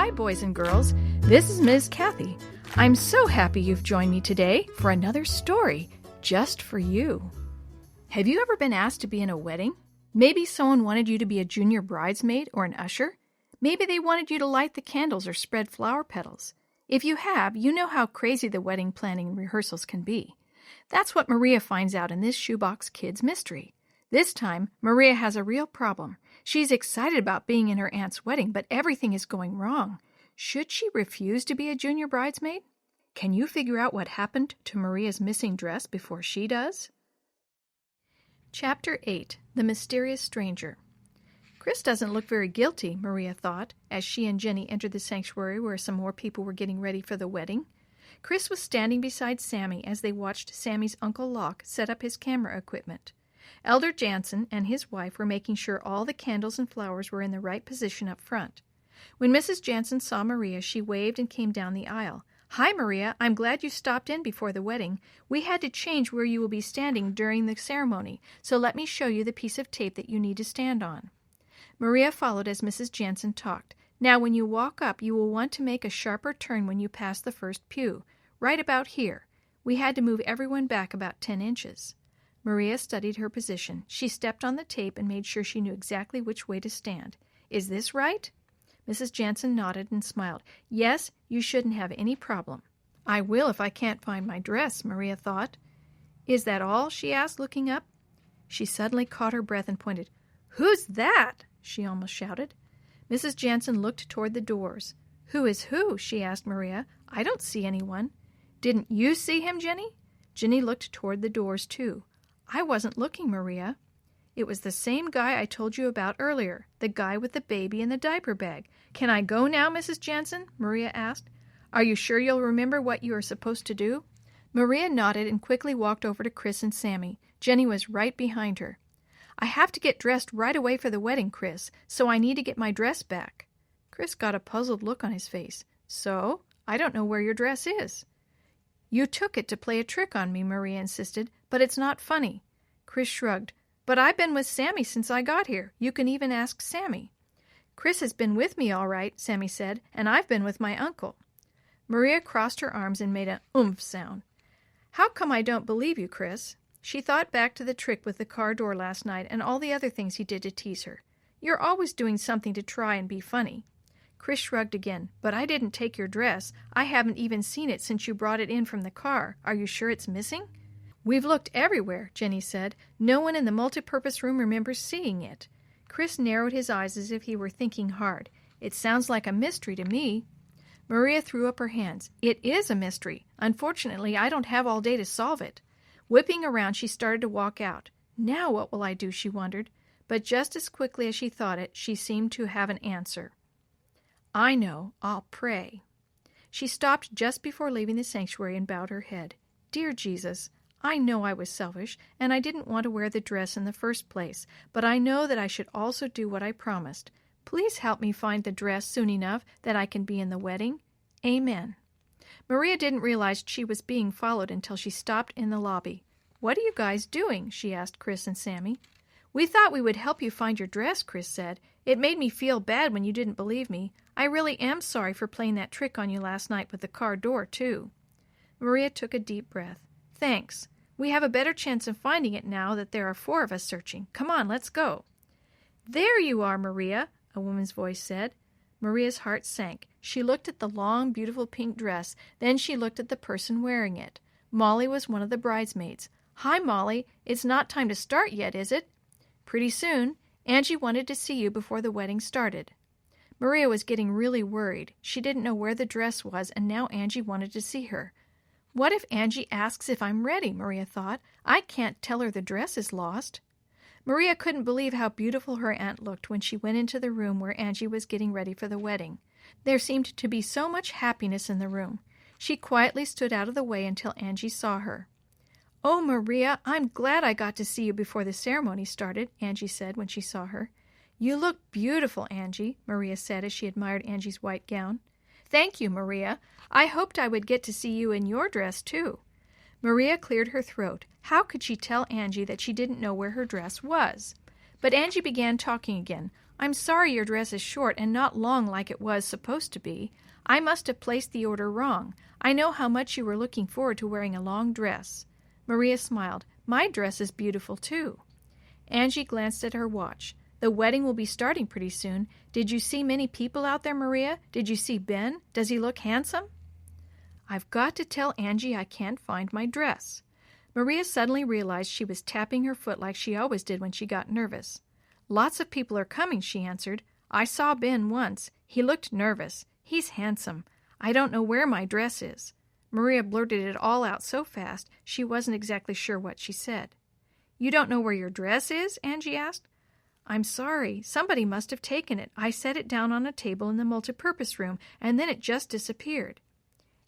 Hi, boys and girls. This is Ms. Kathy. I'm so happy you've joined me today for another story just for you. Have you ever been asked to be in a wedding? Maybe someone wanted you to be a junior bridesmaid or an usher. Maybe they wanted you to light the candles or spread flower petals. If you have, you know how crazy the wedding planning and rehearsals can be. That's what Maria finds out in this Shoebox Kids mystery. This time, Maria has a real problem. She's excited about being in her aunt's wedding, but everything is going wrong. Should she refuse to be a junior bridesmaid? Can you figure out what happened to Maria's missing dress before she does? Chapter 8. The Mysterious Stranger. Chris doesn't look very guilty, Maria thought, as she and Jenny entered the sanctuary where some more people were getting ready for the wedding. Chris was standing beside Sammy as they watched Sammy's Uncle Locke set up his camera equipment. Elder Jansen and his wife were making sure all the candles and flowers were in the right position up front. When Mrs. Jansen saw Maria, she waved and came down the aisle. "Hi, Maria. I'm glad you stopped in before the wedding. We had to change where you will be standing during the ceremony, so let me show you the piece of tape that you need to stand on." Maria followed as Mrs. Jansen talked. "Now, when you walk up, you will want to make a sharper turn when you pass the first pew, right about here. We had to move everyone back about 10 inches. Maria studied her position. She stepped on the tape and made sure she knew exactly which way to stand. "Is this right?" Mrs. Jansen nodded and smiled. "Yes, you shouldn't have any problem." "I will if I can't find my dress," Maria thought. "Is that all?" she asked, looking up. She suddenly caught her breath and pointed. "Who's that?" she almost shouted. Mrs. Jansen looked toward the doors. "Who is who?" she asked Maria. "I don't see anyone." "Didn't you see him, Jenny?" Jenny looked toward the doors, too. "I wasn't looking, Maria." "It was the same guy I told you about earlier, the guy with the baby in the diaper bag. Can I go now, Mrs. Jansen?" Maria asked. "Are you sure you'll remember what you are supposed to do?" Maria nodded and quickly walked over to Chris and Sammy. Jenny was right behind her. "I have to get dressed right away for the wedding, Chris, so I need to get my dress back." Chris got a puzzled look on his face. "So? I don't know where your dress is." "You took it to play a trick on me," Maria insisted, "but it's not funny." Chris shrugged. "But I've been with Sammy since I got here. You can even ask Sammy." "Chris has been with me all right," Sammy said, "and I've been with my uncle." Maria crossed her arms and made an oomph sound. "How come I don't believe you, Chris?" She thought back to the trick with the car door last night and all the other things he did to tease her. "You're always doing something to try and be funny." Chris shrugged again. "But I didn't take your dress. I haven't even seen it since you brought it in from the car. Are you sure it's missing?" "We've looked everywhere," Jenny said. "No one in the multipurpose room remembers seeing it." Chris narrowed his eyes as if he were thinking hard. "It sounds like a mystery to me." Maria threw up her hands. "It is a mystery. Unfortunately, I don't have all day to solve it." Whipping around, she started to walk out. "Now what will I do?" she wondered. But just as quickly as she thought it, she seemed to have an answer. "I know. I'll pray." She stopped just before leaving the sanctuary and bowed her head. "Dear Jesus, I know I was selfish, and I didn't want to wear the dress in the first place, but I know that I should also do what I promised. Please help me find the dress soon enough that I can be in the wedding. Amen." Maria didn't realize she was being followed until she stopped in the lobby. "What are you guys doing?" she asked Chris and Sammy. "We thought we would help you find your dress," Chris said. "It made me feel bad when you didn't believe me. I really am sorry for playing that trick on you last night with the car door, too." Maria took a deep breath. "Thanks. We have a better chance of finding it now that there are 4 of us searching. Come on, let's go." "There you are, Maria," a woman's voice said. Maria's heart sank. She looked at the long, beautiful pink dress. Then she looked at the person wearing it. Molly was one of the bridesmaids. "Hi, Molly. It's not time to start yet, is it?" "Pretty soon. Angie wanted to see you before the wedding started." Maria was getting really worried. She didn't know where the dress was, and now Angie wanted to see her. "What if Angie asks if I'm ready?" Maria thought. "I can't tell her the dress is lost." Maria couldn't believe how beautiful her aunt looked when she went into the room where Angie was getting ready for the wedding. There seemed to be so much happiness in the room. She quietly stood out of the way until Angie saw her. "Oh, Maria, I'm glad I got to see you before the ceremony started," Angie said when she saw her. "You look beautiful, Angie," Maria said as she admired Angie's white gown. "Thank you, Maria. I hoped I would get to see you in your dress, too." Maria cleared her throat. How could she tell Angie that she didn't know where her dress was? But Angie began talking again. I'm sorry your dress is short and not long like it was supposed to be. I must have placed the order wrong. I know how much you were looking forward to wearing a long dress." Maria smiled. "My dress is beautiful, too." Angie glanced at her watch. "The wedding will be starting pretty soon. Did you see many people out there, Maria? Did you see Ben? Does he look handsome?" "I've got to tell Angie I can't find my dress." Maria suddenly realized she was tapping her foot like she always did when she got nervous. "Lots of people are coming," she answered. "I saw Ben once. He looked nervous. He's handsome. I don't know where my dress is." Maria blurted it all out so fast she wasn't exactly sure what she said. "You don't know where your dress is?" Angie asked. "I'm sorry. Somebody must have taken it. I set it down on a table in the multipurpose room, and then it just disappeared."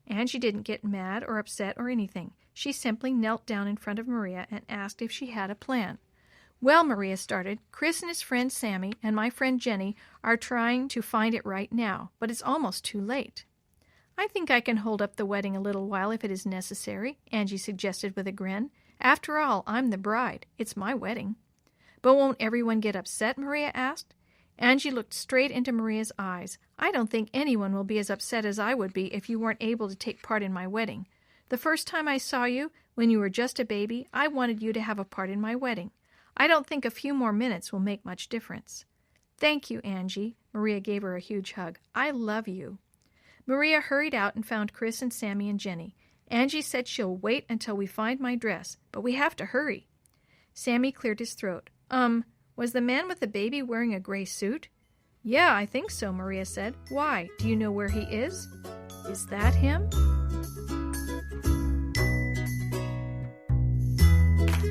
Angie didn't get mad or upset or anything. She simply knelt down in front of Maria and asked if she had a plan. "Well," Maria started, "Chris and his friend Sammy and my friend Jenny are trying to find it right now, but it's almost too late." "I think I can hold up the wedding a little while if it is necessary," Angie suggested with a grin. "After all, I'm the bride. It's my wedding." "But won't everyone get upset?" Maria asked. Angie looked straight into Maria's eyes. "I don't think anyone will be as upset as I would be if you weren't able to take part in my wedding. The first time I saw you, when you were just a baby, I wanted you to have a part in my wedding. I don't think a few more minutes will make much difference." "Thank you, Angie." Maria gave her a huge hug. "I love you." Maria hurried out and found Chris and Sammy and Jenny. "Angie said she'll wait until we find my dress, but we have to hurry." Sammy cleared his throat. Was the man with the baby wearing a gray suit?" "Yeah, I think so," Maria said. "Why? Do you know where he is?" "Is that him?"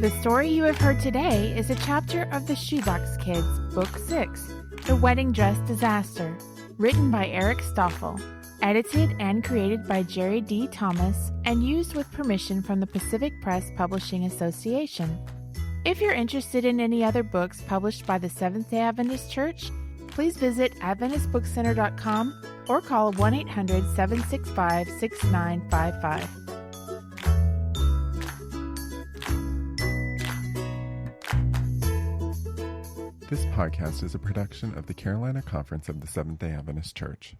The story you have heard today is a chapter of the Shoebox Kids, Book 6, The Wedding Dress Disaster, written by Eric Stoffel, edited and created by Jerry D. Thomas, and used with permission from the Pacific Press Publishing Association. If you're interested in any other books published by the Seventh-day Adventist Church, please visit AdventistBookCenter.com or call 1-800-765-6955. This podcast is a production of the Carolina Conference of the Seventh-day Adventist Church.